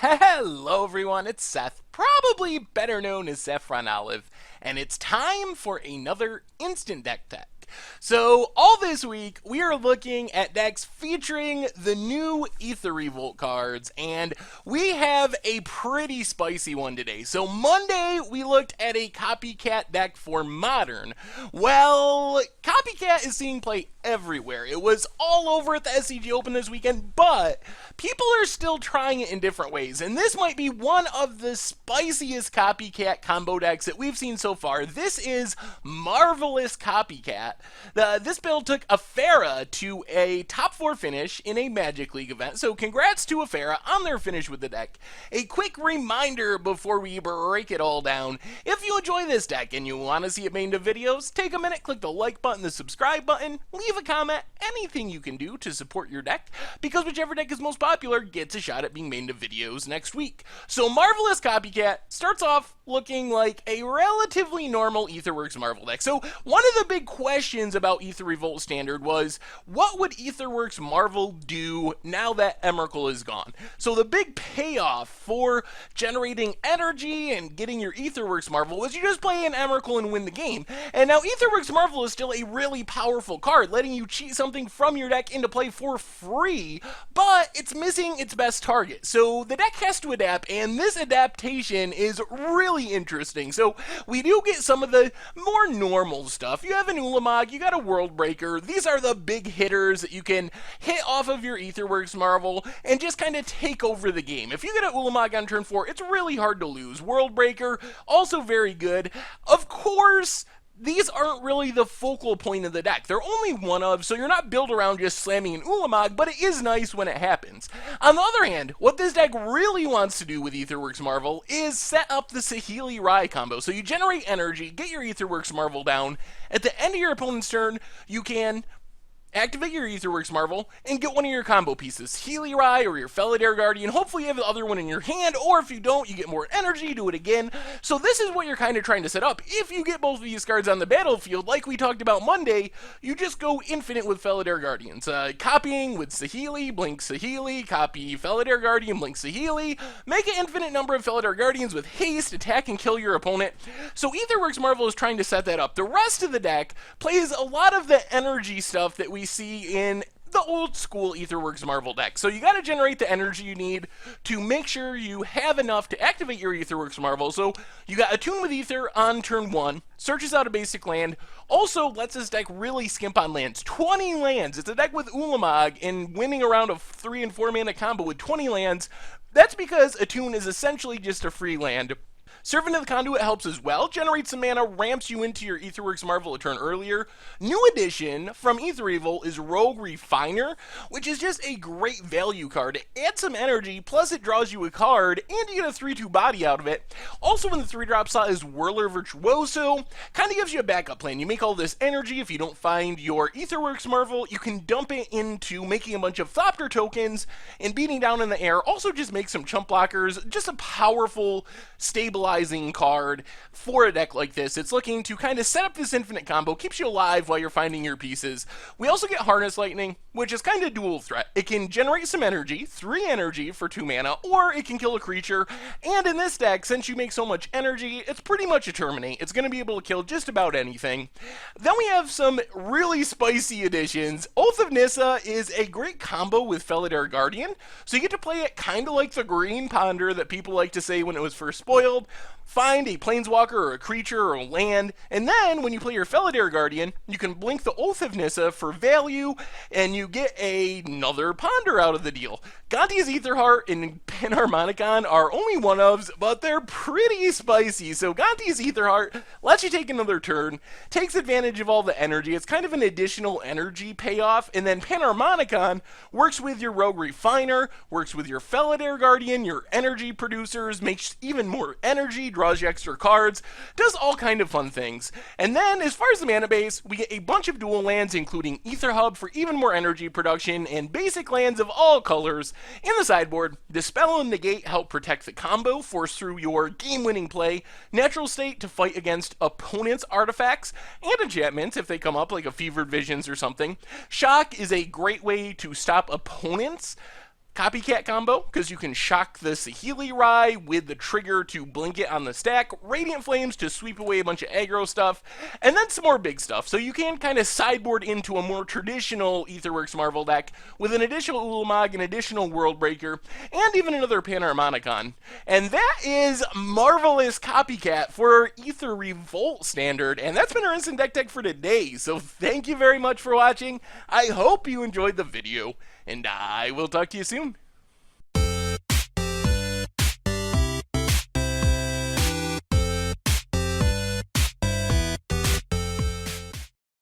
Hello everyone, it's Seth, probably better known as Saffron Olive, and it's time for another Instant Deck Tech. So, all this week, we are looking at decks featuring the new Aether Revolt cards, and we have a pretty spicy one today. So, Monday, we looked at a Copycat deck for Modern. Well, Copycat is seeing play everywhere. It was all over at the SCG Open this weekend, but people are still trying it in different ways, and this might be one of the spiciest Copycat combo decks that we've seen so far. This is Marvelous Copycat. This build took Aethera to a top 4 finish in a Magic League event, so congrats to Aethera on their finish with the deck. A quick reminder before we break it all down, if you enjoy this deck and you want to see it made into videos, take a minute, click the like button, the subscribe button, leave a comment, anything you can do to support your deck, because whichever deck is most popular gets a shot at being made into videos next week. So Marvelous Copycat starts off looking like a relatively normal Aetherworks Marvel deck. So one of the big questions about Aether Revolt Standard was, what would Aetherworks Marvel do now that Emrakul is gone? So the big payoff for generating energy and getting your Aetherworks Marvel was you just play an Emrakul and win the game. And now Aetherworks Marvel is still a really powerful card, letting you cheat something from your deck into play for free, but it's missing its best target. So the deck has to adapt, and this adaptation is really interesting. So we do get some of the more normal stuff. You have an Ulamog, you got a World Breaker. These are the big hitters that you can hit off of your Aetherworks Marvel and just kind of take over the game. If you get an Ulamog on turn 4, it's really hard to lose. World Breaker, also very good. Of course, these aren't really the focal point of the deck. They're only one of, so you're not built around just slamming an Ulamog, but it is nice when it happens. On the other hand, what this deck really wants to do with Aetherworks Marvel is set up the Saheeli Rai combo. So you generate energy, get your Aetherworks Marvel down. At the end of your opponent's turn, you can activate your Aetherworks Marvel and get one of your combo pieces, Saheeli Rai or your Felidair Guardian. Hopefully you have the other one in your hand, or if you don't, you get more energy, do it again. So this is what you're kind of trying to set up. If you get both of these cards on the battlefield, like we talked about Monday, you just go infinite with Felidair Guardians. Copying with Saheeli, blink Saheeli, copy Felidair Guardian, blink Saheeli, make an infinite number of Felidair Guardians with haste, attack and kill your opponent. So Aetherworks Marvel is trying to set that up. The rest of the deck plays a lot of the energy stuff that we see in the old school Aetherworks Marvel deck. So you got to generate the energy you need to make sure you have enough to activate your Aetherworks Marvel. So you got Attune with Aether on turn 1, searches out a basic land, also lets this deck really skimp on lands. 20 lands! It's a deck with Ulamog and winning a round of 3 and 4 mana combo with 20 lands. That's because Attune is essentially just a free land. Servant of the Conduit helps as well, generates some mana, ramps you into your Aetherworks Marvel a turn earlier. New addition from Aether Revolt is Rogue Refiner, which is just a great value card. It adds some energy, plus it draws you a card, and you get a 3-2 body out of it. Also in the 3-drop slot is Whirler Virtuoso, kind of gives you a backup plan. You make all this energy, if you don't find your Aetherworks Marvel, you can dump it into making a bunch of Thopter tokens and beating down in the air. Also just make some chump blockers, just a powerful stabilizing card for a deck like this. It's looking to kind of set up this infinite combo, keeps you alive while you're finding your pieces. We also get Harness Lightning, which is kind of dual threat. It can generate some energy, 3 energy for 2 mana, or it can kill a creature. And in this deck, since you make so much energy, it's pretty much a Terminate. It's going to be able to kill just about anything. Then we have some really spicy additions. Oath of Nissa is a great combo with Felidair Guardian, so you get to play it kind of like the Green Ponder that people like to say when it was first spoiled. Find a planeswalker or a creature or a land, and then when you play your Felidair Guardian, you can blink the Oath of Nissa for value, and you get another Ponder out of the deal. Gonti's Aetherheart and Panharmonicon are only one-ofs, but they're pretty spicy. So Gonti's Aetherheart lets you take another turn, takes advantage of all the energy. It's kind of an additional energy payoff, and then Panharmonicon works with your Rogue Refiner, works with your Felidair Guardian, your energy producers, makes even more energy, draws you extra cards, does all kind of fun things. And then, as far as the mana base, we get a bunch of dual lands, including Aether Hub for even more energy production, and basic lands of all colors. In the sideboard, Dispel and Negate help protect the combo, force through your game-winning play, Natural State to fight against opponents' artifacts, and enchantments if they come up, like a Fevered Visions or something. Shock is a great way to stop opponents Copycat combo, because you can shock the Saheeli Rai with the trigger to blink it on the stack, Radiant Flames to sweep away a bunch of aggro stuff, and then some more big stuff. So you can kind of sideboard into a more traditional Aetherworks Marvel deck with an additional Ulamog, an additional World Breaker, and even another Panharmonicon. And that is Marvelous Copycat for Aether Revolt Standard, and that's been our Instant Deck Tech for today. So thank you very much for watching. I hope you enjoyed the video, and I will talk to you soon.